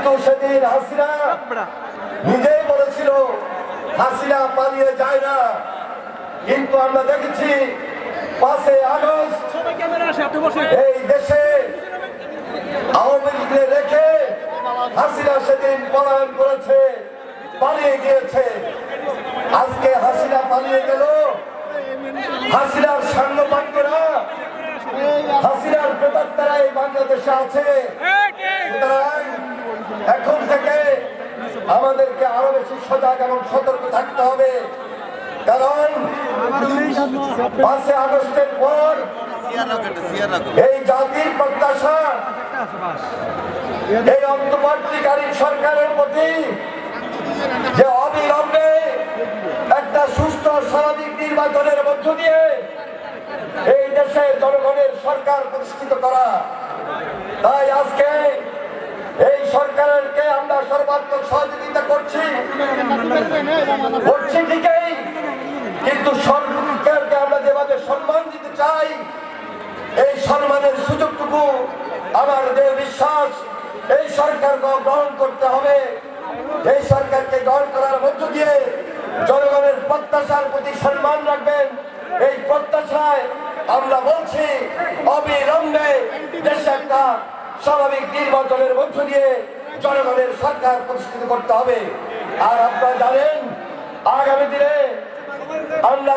কিন্তু সেদিন হাসিনা নিজেই বলেছিল হাসিনা পালিয়ে যায় না, কিন্তু আমরা দেখেছি 5 আগস্ট এই দেশে আওয়ামী লীগকে রেখে হাসিনা সেদিন পলায়ন করেছে, পালিয়ে গিয়েছে। আজকে হাসিনা পালিয়ে গেল, হাসিনার সাংবাদিকরা হাসিনার প্রেতাত্মারা এই বাংলাদেশে আছে। সুতরাং এখন থেকে আমাদেরকে আরো বেশি সজাগ এবং সতর্ক থাকতে হবে, কারণ 5 আগস্টের পর এই জাতির প্রত্যাশা এই অন্তর্বর্তীকালীন সরকারের প্রতি যে অবিলম্বে একটা সুস্থ স্বাভাবিক নির্বাচনের মধ্য দিয়ে এই দেশে জনগণের সরকার প্রতিষ্ঠিত করা। তাই আজকে এই সরকারকে আমরা সর্বাত্মক সহযোগিতা করছি ঠিকই, কিন্তু সরকারকে আমরা যেভাবে সম্মান দিতে চাই এই সম্মানের সুযোগটুকু আমার দৃঢ় বিশ্বাস এই সরকারকে গ্রহণ করতে হবে। এই সরকারকে গ্রহণ করার মধ্য দিয়ে জনগণের প্রত্যাশার প্রতি সম্মান রাখবেন। এই প্রত্যাশায় আমরা বলছি অবিলম্বে দেশে একটা স্বাভাবিক নির্বাচনের মধ্য দিয়ে জনগণের সরকার প্রতিষ্ঠিত করতে হবে। আর আপনারা জানেন আগামী দিনে আমরা